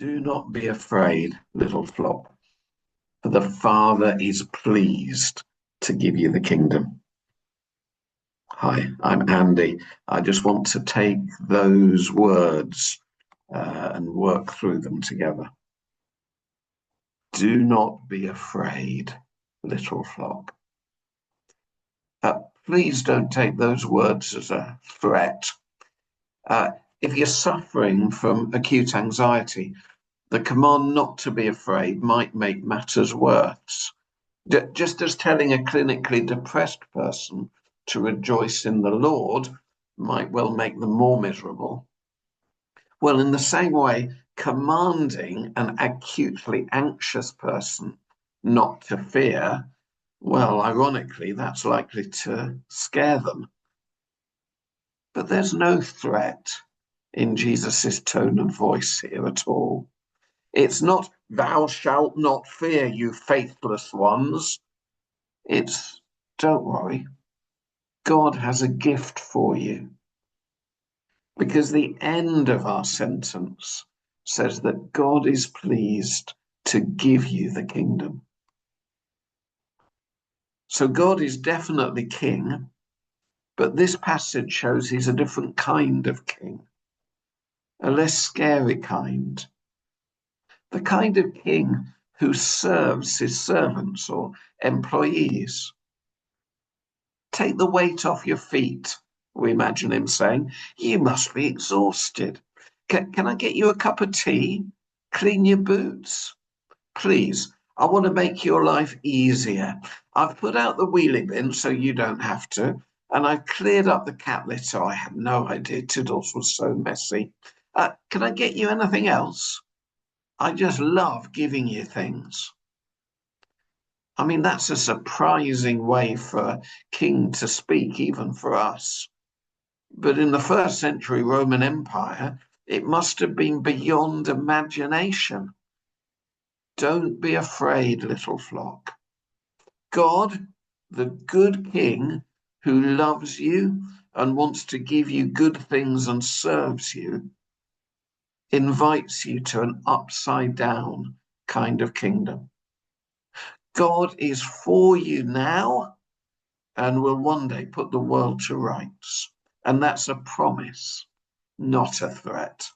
Do not be afraid, little flock, for the Father is pleased to give you the kingdom. Hi, I'm Andy. I just want to take those words and work through them together. Do not be afraid, little flock. Please don't take those words as a threat. If you're suffering from acute anxiety, the command not to be afraid might make matters worse. Just as telling a clinically depressed person to rejoice in the Lord might well make them more miserable. Well, in the same way, commanding an acutely anxious person not to fear, well, ironically, that's likely to scare them. But there's no threat in Jesus's tone of voice here at all. It's not, thou shalt not fear, you faithless ones. It's, don't worry, God has a gift for you. Because the end of our sentence says that God is pleased to give you the kingdom. So God is definitely king, but this passage shows he's a different kind of king, a less scary kind. The kind of king who serves his servants or employees. Take the weight off your feet, we imagine him saying. You must be exhausted. Can I get you a cup of tea? Clean your boots. Please, I want to make your life easier. I've put out the wheelie bin so you don't have to, and I've cleared up the cat litter. I had no idea Tiddles was so messy. Can I get you anything else? I just love giving you things. I mean, that's a surprising way for a king to speak, even for us. But in the first century Roman Empire, it must have been beyond imagination. Don't be afraid, little flock. God, the good king who loves you and wants to give you good things and serves you, invites you to an upside down kind of kingdom. God is for you now and will one day put the world to rights. And that's a promise, not a threat.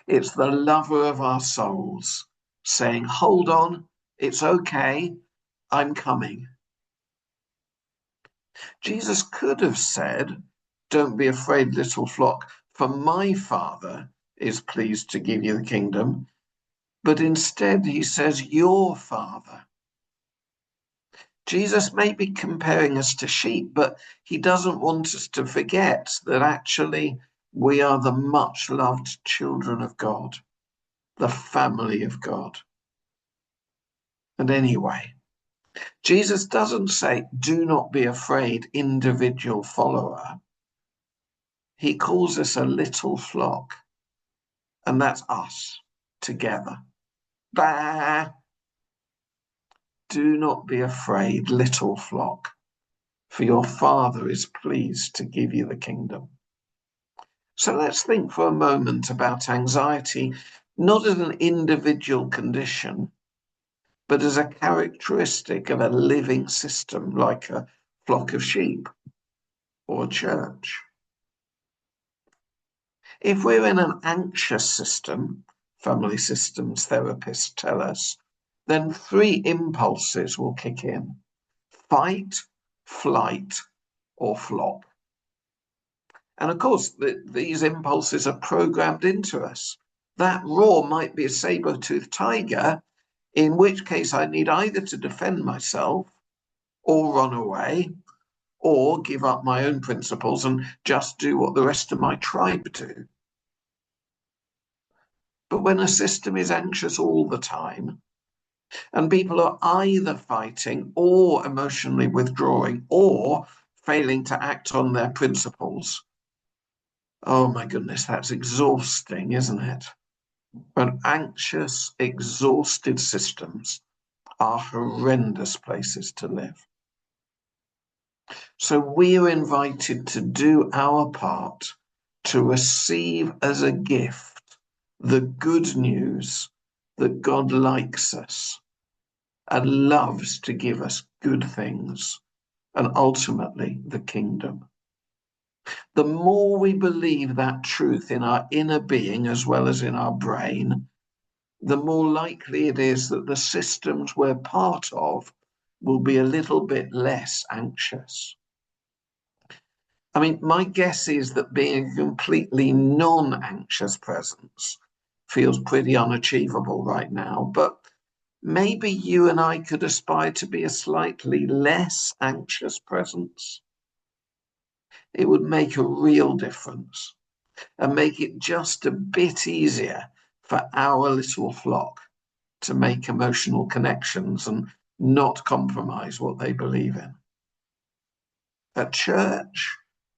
It's the lover of our souls saying, hold on, it's okay, I'm coming. Jesus could have said, don't be afraid, little flock, for my Father is pleased to give you the kingdom. But instead he says, your Father. Jesus may be comparing us to sheep, but he doesn't want us to forget that actually we are the much loved children of God, the family of God. And anyway, Jesus doesn't say, do not be afraid, individual follower. He calls us a little flock, and that's us together. Bah! Do not be afraid, little flock, for your Father is pleased to give you the kingdom. So let's think for a moment about anxiety, not as an individual condition, but as a characteristic of a living system like a flock of sheep or a church. If we're in an anxious system, family systems therapists tell us, then three impulses will kick in: fight, flight, or flop. And of course, these impulses are programmed into us. That roar might be a saber-toothed tiger, in which case I need either to defend myself or run away or give up my own principles and just do what the rest of my tribe do. But when a system is anxious all the time, and people are either fighting or emotionally withdrawing or failing to act on their principles, oh my goodness, that's exhausting, isn't it? And anxious, exhausted systems are horrendous places to live. So we are invited to do our part to receive as a gift the good news that God likes us and loves to give us good things, and ultimately the kingdom. The more we believe that truth in our inner being as well as in our brain, the more likely it is that the systems we're part of will be a little bit less anxious. I mean, my guess is that being a completely non-anxious presence feels pretty unachievable right now, but maybe you and I could aspire to be a slightly less anxious presence. It would make a real difference and make it just a bit easier for our little flock to make emotional connections and not compromise what they believe in. At church,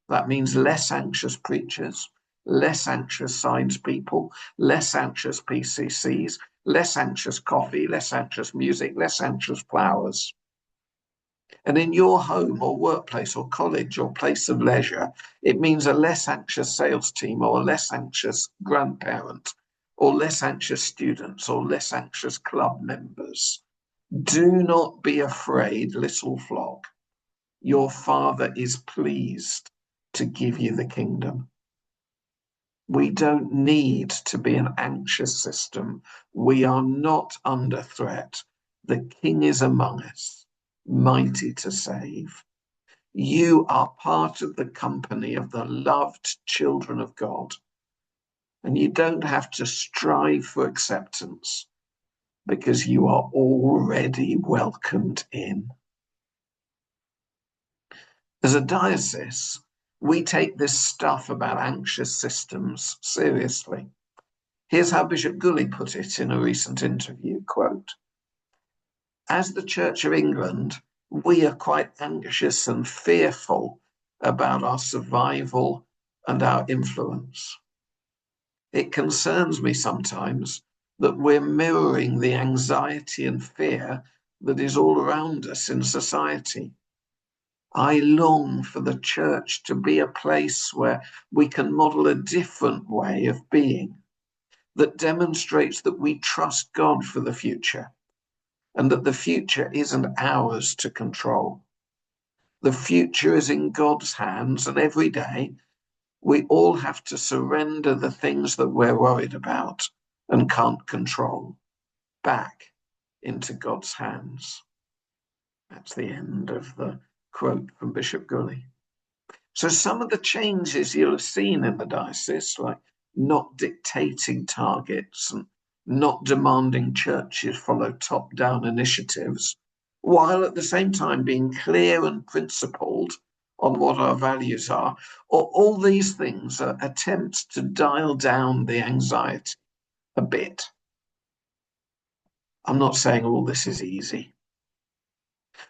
that means less anxious preachers, less anxious science people, less anxious PCCs, less anxious coffee, less anxious music, less anxious flowers. And in your home or workplace or college or place of leisure, it means a less anxious sales team or a less anxious grandparent or less anxious students or less anxious club members. Do not be afraid, little flock. Your Father is pleased to give you the kingdom. We don't need to be an anxious system. We are not under threat. The King is among us, mighty to save. You are part of the company of the loved children of God, and you don't have to strive for acceptance because you are already welcomed in. As a diocese, we take this stuff about anxious systems seriously. Here's how Bishop Gulley put it in a recent interview, quote, "As the Church of England, we are quite anxious and fearful about our survival and our influence. It concerns me sometimes that we're mirroring the anxiety and fear that is all around us in society. I long for the church to be a place where we can model a different way of being that demonstrates that we trust God for the future and that the future isn't ours to control. The future is in God's hands, and every day we all have to surrender the things that we're worried about and can't control back into God's hands." That's the end of the quote from Bishop Gulley. So some of the changes you'll have seen in the diocese, like not dictating targets and not demanding churches follow top-down initiatives, while at the same time being clear and principled on what our values are, or all these things are attempts to dial down the anxiety a bit. I'm not saying all this is easy,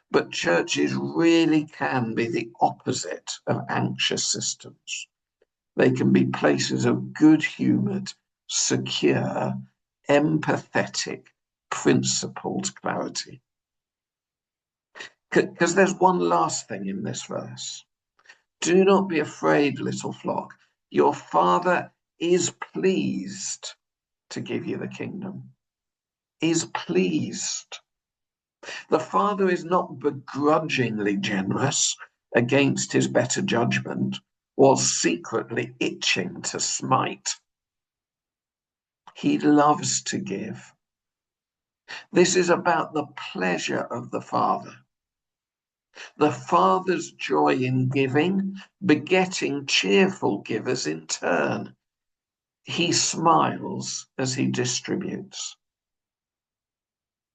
but churches really can be the opposite of anxious systems. They can be places of good-humoured, secure, empathetic, principled clarity. Because there's one last thing in this verse. Do not be afraid, little flock. Your Father is pleased to give you the kingdom. Is pleased. The Father is not begrudgingly generous against his better judgment, or secretly itching to smite. He loves to give. This is about the pleasure of the Father. The Father's joy in giving, begetting cheerful givers in turn. He smiles as he distributes.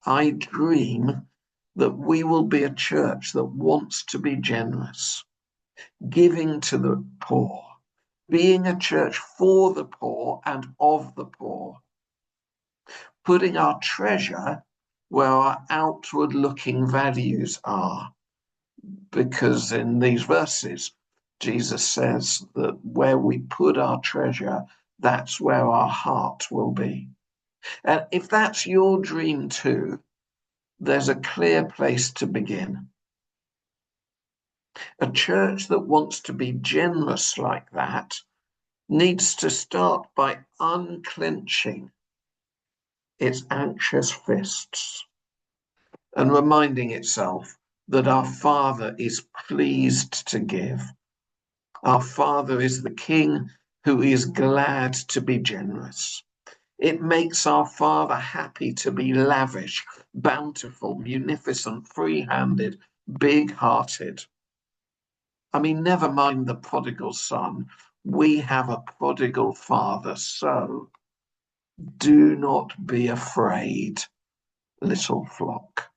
I dream that we will be a church that wants to be generous, giving to the poor, being a church for the poor and of the poor, putting our treasure where our outward-looking values are. Because in these verses, Jesus says that where we put our treasure, that's where our heart will be. And if that's your dream too, there's a clear place to begin. A church that wants to be generous like that needs to start by unclenching its anxious fists and reminding itself that our Father is pleased to give. Our Father is the King who is glad to be generous. It makes our Father happy to be lavish, bountiful, munificent, free-handed, big-hearted. I mean, never mind the prodigal son. We have a prodigal Father, so do not be afraid, little flock.